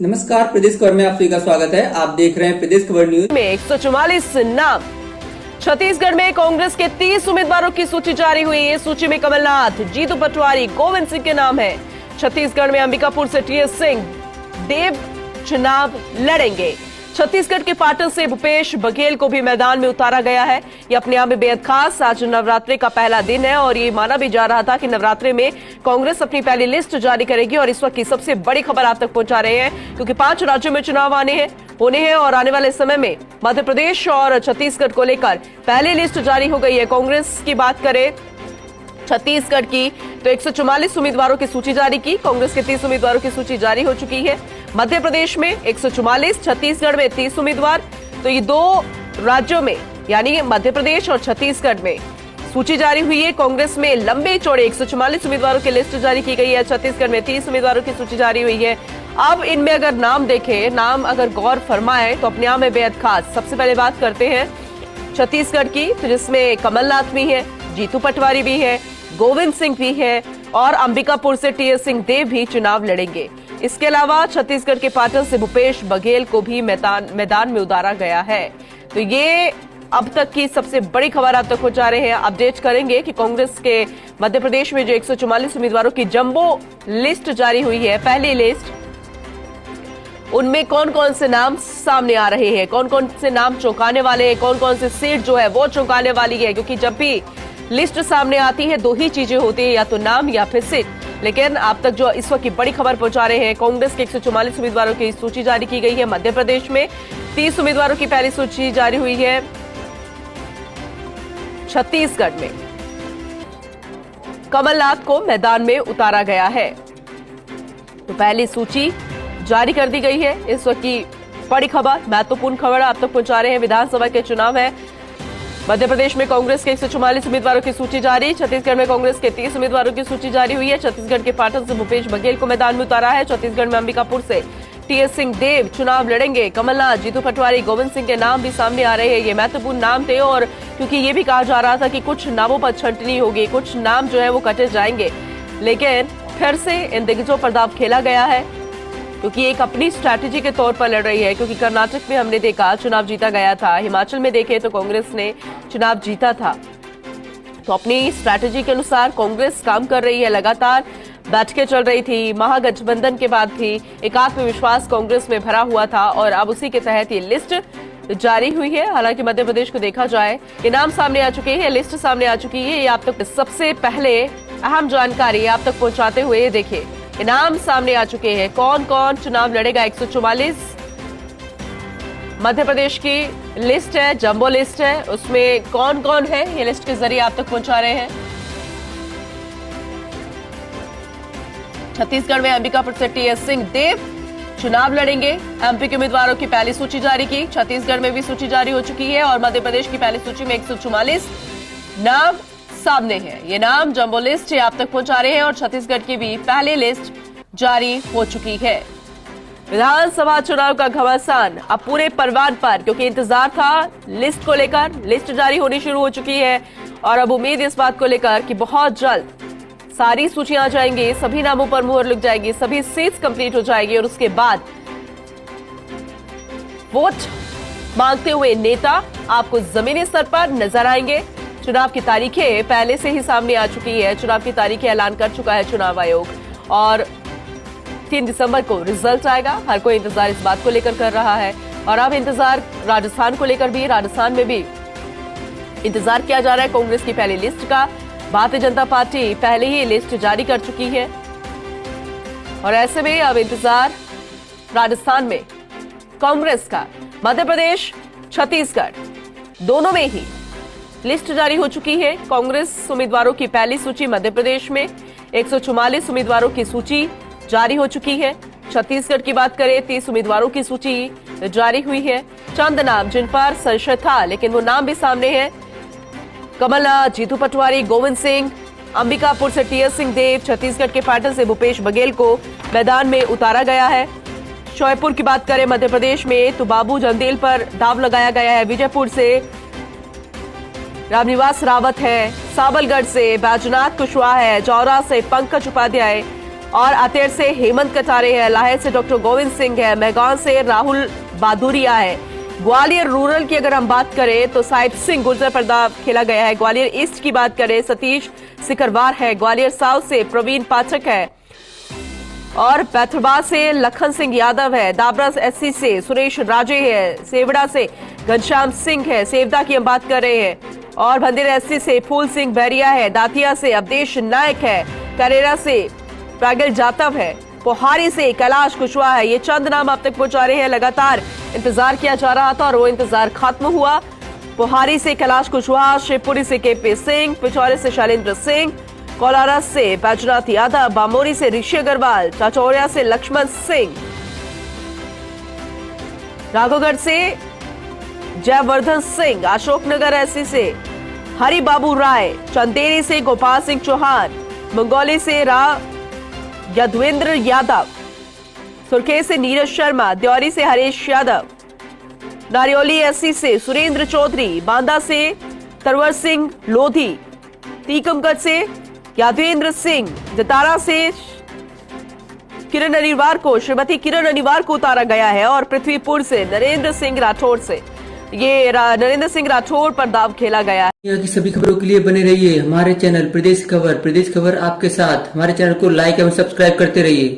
नमस्कार, प्रदेश खबर में आप सभी का स्वागत है। आप देख रहे हैं प्रदेश खबर न्यूज। में 144 नाम। छत्तीसगढ़ में कांग्रेस के 30 उम्मीदवारों की सूची जारी हुई है। सूची में कमलनाथ, जीतू पटवारी, गोविंद सिंह के नाम है। छत्तीसगढ़ में अंबिकापुर से टीएस सिंह देव चुनाव लड़ेंगे। छत्तीसगढ़ के पाटन से भूपेश बघेल को भी मैदान में उतारा गया है। ये अपने आप में बेहद खास। आज नवरात्रि का पहला दिन है और ये माना भी जा रहा था कि नवरात्रि में कांग्रेस अपनी पहली लिस्ट जारी करेगी। और इस वक्त की सबसे बड़ी खबर आप तक पहुंचा रहे हैं, क्योंकि 5 राज्यों में चुनाव होने हैं और आने वाले समय में मध्य प्रदेश और छत्तीसगढ़ को लेकर पहली लिस्ट जारी हो गई है। कांग्रेस की बात करें छत्तीसगढ़ की तो 144 उम्मीदवारों की सूची जारी की। कांग्रेस के 30 उम्मीदवारों की सूची जारी हो चुकी है। मध्य प्रदेश में 144, छत्तीसगढ़ में 30 उम्मीदवार। तो ये 2 राज्यों में यानी मध्य प्रदेश और छत्तीसगढ़ में सूची जारी हुई है। कांग्रेस में लंबे चौड़े 144 उम्मीदवारों की लिस्ट जारी की गई है। छत्तीसगढ़ में 30 उम्मीदवारों की सूची जारी हुई है। अब इनमें अगर नाम देखें, नाम अगर गौर फरमाए तो अपने आप में बेहद खास। सबसे पहले बात करते हैं छत्तीसगढ़ की, तो जिसमें कमलनाथ भी है, जीतू पटवारी भी है, गोविंद सिंह भी है और अंबिकापुर से टीएस सिंह देव भी चुनाव लड़ेंगे। इसके अलावा छत्तीसगढ़ के पाटन से भूपेश बघेल को भी मैदान में उतारा गया है। तो ये अब तक की सबसे बड़ी खबर आप तक पहुंचा रहे हैं। अपडेट करेंगे कि कांग्रेस के मध्य प्रदेश में जो 144 उम्मीदवारों की जंबो लिस्ट जारी हुई है, पहली लिस्ट, उनमें कौन कौन से नाम सामने आ रहे हैं, कौन कौन से नाम चौंकाने वाले हैं, कौन कौन से सीट जो है वो चौंकाने वाली है। क्योंकि जब भी लिस्ट सामने आती है 2 ही चीजें होती है, या तो नाम या फिर सीट। लेकिन आप तक जो इस वक्त की बड़ी खबर पहुंचा रहे हैं, कांग्रेस के 144 उम्मीदवारों की सूची जारी की गई है। मध्य प्रदेश में 30 उम्मीदवारों की पहली सूची जारी हुई है। छत्तीसगढ़ में कमलनाथ को मैदान में उतारा गया है। तो पहली सूची जारी कर दी गई है। इस वक्त की बड़ी खबर, महत्वपूर्ण खबर आप तक पहुंचा रहे हैं। विधानसभा के चुनाव है। मध्य प्रदेश में कांग्रेस के 144 उम्मीदवारों की सूची जारी। छत्तीसगढ़ में कांग्रेस के 30 उम्मीदवारों की सूची जारी हुई है। छत्तीसगढ़ के पाटन से भूपेश बघेल को मैदान में उतारा है। छत्तीसगढ़ में अंबिकापुर से टीएस सिंह देव चुनाव लड़ेंगे। कमलनाथ, जीतू पटवारी, गोविंद सिंह के नाम भी सामने आ रहे हैं। ये महत्वपूर्ण नाम थे और क्योंकि ये भी कहा जा रहा था कि कुछ नामों पर छंटनी होगी, कुछ नाम जो है वो कटे जाएंगे, लेकिन फिर से इन दिग्गजों पर दांव खेला गया है, क्योंकि एक अपनी स्ट्रैटेजी के तौर पर लड़ रही है। क्योंकि कर्नाटक में हमने देखा चुनाव जीता गया था, हिमाचल में देखे तो कांग्रेस ने चुनाव जीता था। तो अपनी स्ट्रैटेजी के अनुसार कांग्रेस काम कर रही है। लगातार बैठकें चल रही थी, महागठबंधन के बाद थी, एक आत्मविश्वास कांग्रेस में भरा हुआ था और अब उसी के तहत ये लिस्ट जारी हुई है। हालांकि मध्य प्रदेश को देखा जाए, ये नाम सामने आ चुके हैं, लिस्ट सामने आ चुकी है। ये आप तक सबसे पहले अहम जानकारी आप तक पहुंचाते हुए देखिए, नाम सामने आ चुके हैं। कौन कौन चुनाव लड़ेगा। 144 मध्य प्रदेश की लिस्ट है, जंबो लिस्ट है। उसमें कौन कौन है ये लिस्ट के जरिए आप तक पहुंचा रहे हैं। छत्तीसगढ़ में अंबिकापुर से टीएस सिंह देव चुनाव लड़ेंगे। एमपी के उम्मीदवारों की पहली सूची जारी की। छत्तीसगढ़ में भी सूची जारी हो चुकी है और मध्य प्रदेश की पहली सूची में 144 नाम सामने है। ये नाम जंबो लिस्ट आप तक पहुंचा रहे हैं और छत्तीसगढ़ की भी पहली लिस्ट जारी हो चुकी है। विधानसभा चुनाव का घमासान अब पूरे परवान पर, क्योंकि इंतजार था लिस्ट को लेकर। लिस्ट जारी होनी शुरू हो चुकी है और अब उम्मीद इस बात को लेकर कि बहुत जल्द सारी सूचियां आ जाएंगी, सभी नामों पर मुहर लग जाएगी, सभी सीट्स कंप्लीट हो जाएगी और उसके बाद वोट मांगते हुए नेता आपको जमीनी स्तर पर नजर आएंगे। चुनाव की तारीखें पहले से ही सामने आ चुकी है। चुनाव की तारीखें ऐलान कर चुका है चुनाव आयोग और 3 दिसंबर को रिजल्ट आएगा। हर कोई इंतजार इस बात को लेकर कर रहा है और अब इंतजार राजस्थान को लेकर भी। राजस्थान में भी इंतजार किया जा रहा है कांग्रेस की पहली लिस्ट का। भारतीय जनता पार्टी पहले ही लिस्ट जारी कर चुकी है और ऐसे में अब इंतजार राजस्थान में कांग्रेस का। मध्य प्रदेश, छत्तीसगढ़ दोनों में ही लिस्ट जारी हो चुकी है। कांग्रेस उम्मीदवारों की पहली सूची मध्य प्रदेश में 144 उम्मीदवारों की सूची जारी हो चुकी है। छत्तीसगढ़ की बात करें, 30 उम्मीदवारों की सूची जारी हुई है। चंद नाम जिन पर संशय था, लेकिन वो नाम भी सामने हैं। कमलनाथ, जीतू पटवारी, गोविंद सिंह, अंबिकापुर से टीएस सिंह देव, छत्तीसगढ़ के पाटन से भूपेश बघेल को मैदान में उतारा गया है। शोएपुर की बात करें मध्य प्रदेश में तो बाबू जंदेल पर दाव लगाया गया है। विजयपुर से रामनिवास रावत है, साबलगढ़ से बैजनाथ कुशवाहा है, जौरा से पंकज उपाध्याय, और अतेर से हेमंत कटारे है, लाहे से डॉक्टर गोविंद सिंह है, मेहगांव से राहुल बादुरिया है। ग्वालियर रूरल की अगर हम बात करें तो साहिब सिंह गुर्जर पर्दा खेला गया है। ग्वालियर ईस्ट की बात करें सतीश सिकरवार है। ग्वालियर साउथ से प्रवीण पाठक है और पैथरबाद से लखन सिंह यादव है। दाबरा एससी से सुरेश राजे है। सेवड़ा से घनश्याम सिंह है। सेवदा की हम बात कर रहे हैं और भंदेर एससी से फूल सिंह बैरिया है। दातिया से अवधेश नायक है। करेरा से प्रागल जातव है। पोहारी से कैलाश कुशवाहा है। ये चंद नाम अब तक पहुंचा रहे हैं। लगातार इंतजार किया जा रहा था और वो इंतजार खत्म हुआ। पोहारी से कैलाश कुशवाहा, शिवपुरी से केपी सिंह, पिछौरे से शैलेंद्र सिंह, कोलारा से बैजनाथ यादव, बामोरी से ऋषि अग्रवाल, चाचौरिया से लक्ष्मण सिंह, राघोगढ़ से जयवर्धन सिंह, अशोकनगर एससी से हरि बाबू राय, चंदेरी से गोपाल सिंह चौहान, मंगोली से यदवेंद्र यादव, सुरखे से नीरज शर्मा, द्योरी से हरीश यादव, नारियोली एससी से सुरेंद्र चौधरी, बांदा से तरवर सिंह लोधी, टीकमगढ़ से यादवेंद्र सिंह, जतारा से किरण अनिवार को, श्रीमती किरण अनिवार को उतारा गया है और पृथ्वीपुर से नरेंद्र सिंह राठौड़ से नरेंद्र सिंह राठौड़ पर दाव खेला गया है। यहाँ की सभी खबरों के लिए बने रहिए हमारे चैनल प्रदेश खबर। प्रदेश खबर आपके साथ। हमारे चैनल को लाइक एवं सब्सक्राइब करते रहिए।